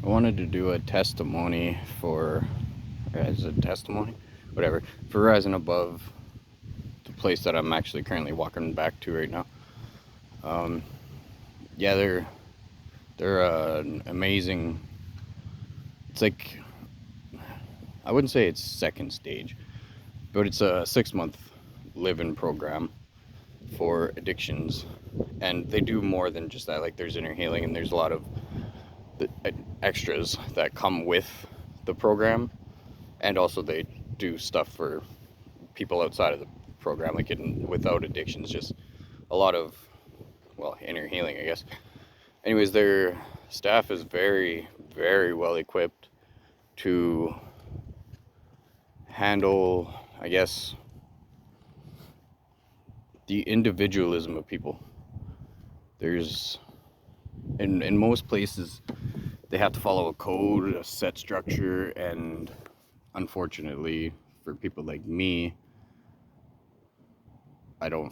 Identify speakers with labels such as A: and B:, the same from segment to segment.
A: I wanted to do a testimony as a testimony, whatever, for Rising Above, the place that I'm actually currently walking back to right now. Um, yeah, they're an amazing. It's like I wouldn't say it's second stage, but it's a 6 month live-in program for addictions, and they do more than just that. Like there's inner healing, and there's a lot of the extras that come with the program, and also they do stuff for people outside of the program, like without addictions, just a lot of, well, inner healing, I guess. Anyways, their staff is very, very well equipped to handle, I guess, the individualism of people. There's, in most places, they have to follow a code, a set structure, and unfortunately, for people like me, I don't,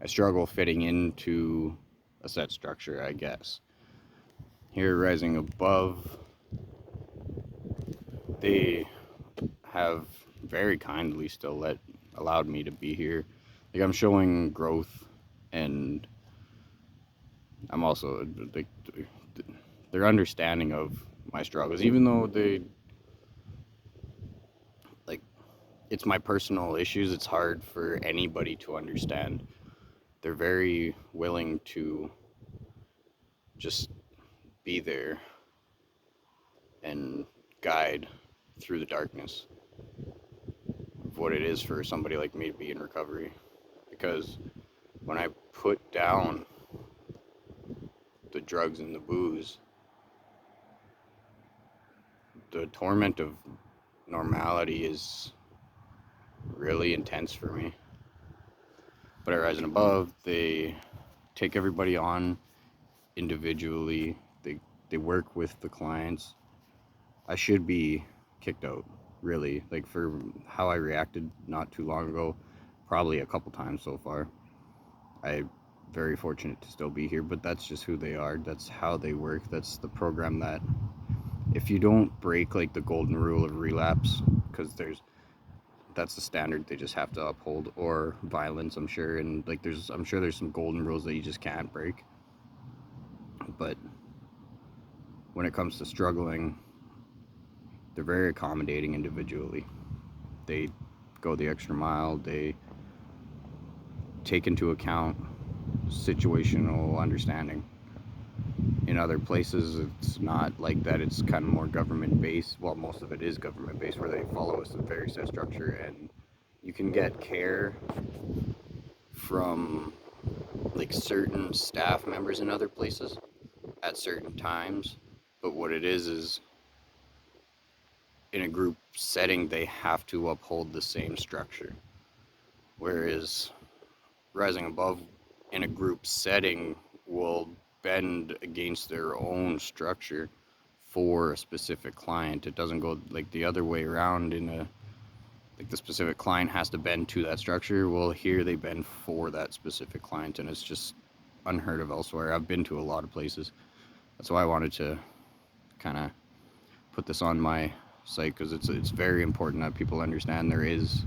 A: I struggle fitting into a set structure, I guess. Here, Rising Above, they have very kindly still allowed me to be here. Like I'm showing growth, and I'm also like their understanding of my struggles, even though they like it's my personal issues. It's hard for anybody to understand. They're very willing to just be there and guide through the darkness of what it is for somebody like me to be in recovery. Because when I put down the drugs and the booze, the torment of normality is really intense for me. But at Rise and Above, they take everybody on individually. They work with the clients. I should be kicked out, really. Like for how I reacted not too long ago, probably a couple times so far. I'm very fortunate to still be here, but that's just who they are. That's how they work. That's the program that if you don't break like the golden rule of relapse, because that's the standard they just have to uphold, or violence, I'm sure, and like I'm sure there's some golden rules that you just can't break. But when it comes to struggling, they're very accommodating individually. They go the extra mile. They take into account situational understanding. In other places, it's not like that. It's kind of more government based. Well, most of it is government based, where they follow a very set structure, and you can get care from like certain staff members in other places at certain times. But what it is in a group setting, they have to uphold the same structure. Whereas Rising Above in a group setting will bend against their own structure for a specific client. It doesn't go like the other way around in a like the specific client has to bend to that structure. Well, here they bend for that specific client, and it's just unheard of elsewhere. I've been to a lot of places. That's why I wanted to kind of put this on my site, because it's very important that people understand there is,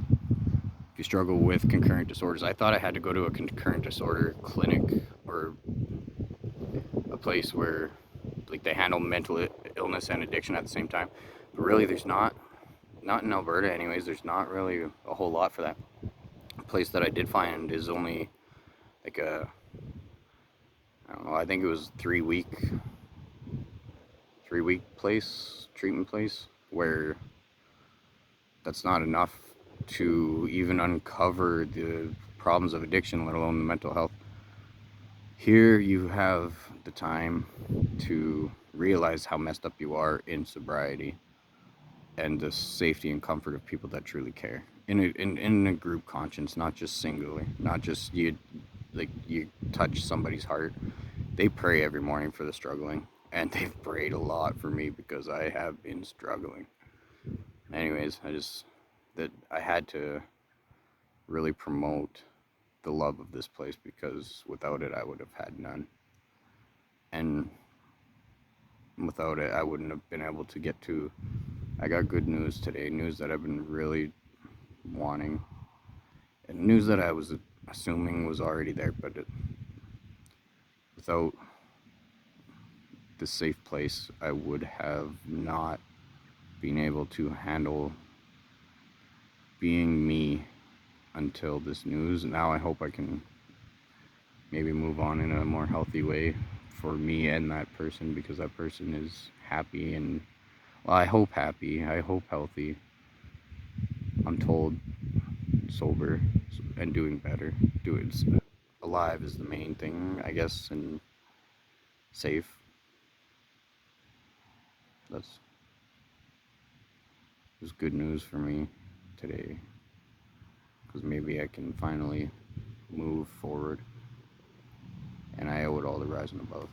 A: if you struggle with concurrent disorders. I thought I had to go to a concurrent disorder clinic or a place where like they handle mental illness and addiction at the same time, but really there's not in Alberta anyways. There's not really a whole lot for that. A place that I did find is only like a, I don't know, I think it was 3 week place, treatment place, where that's not enough to even uncover the problems of addiction, let alone the mental health. Here you have the time to realize how messed up you are in sobriety, and the safety and comfort of people that truly care in a group conscience, not just singularly, not just you touch somebody's heart. They pray every morning for the struggling, and they've prayed a lot for me because I have been struggling. Anyways, I had to really promote the love of this place, because without it I would have had none. And Without it, I wouldn't have been able to get to. I got good news today, news that I've been really wanting, and news that I was assuming was already there, but without the safe place, I would have not been able to handle being me until this news. Now I hope I can maybe move on in a more healthy way for me and that person, because that person is happy and, well, I hope happy, I hope healthy. I'm told sober and doing better. Doing alive is the main thing, I guess, and safe. That's was good news for me today, because maybe I can finally move forward, and I owe it all to Rise and Above.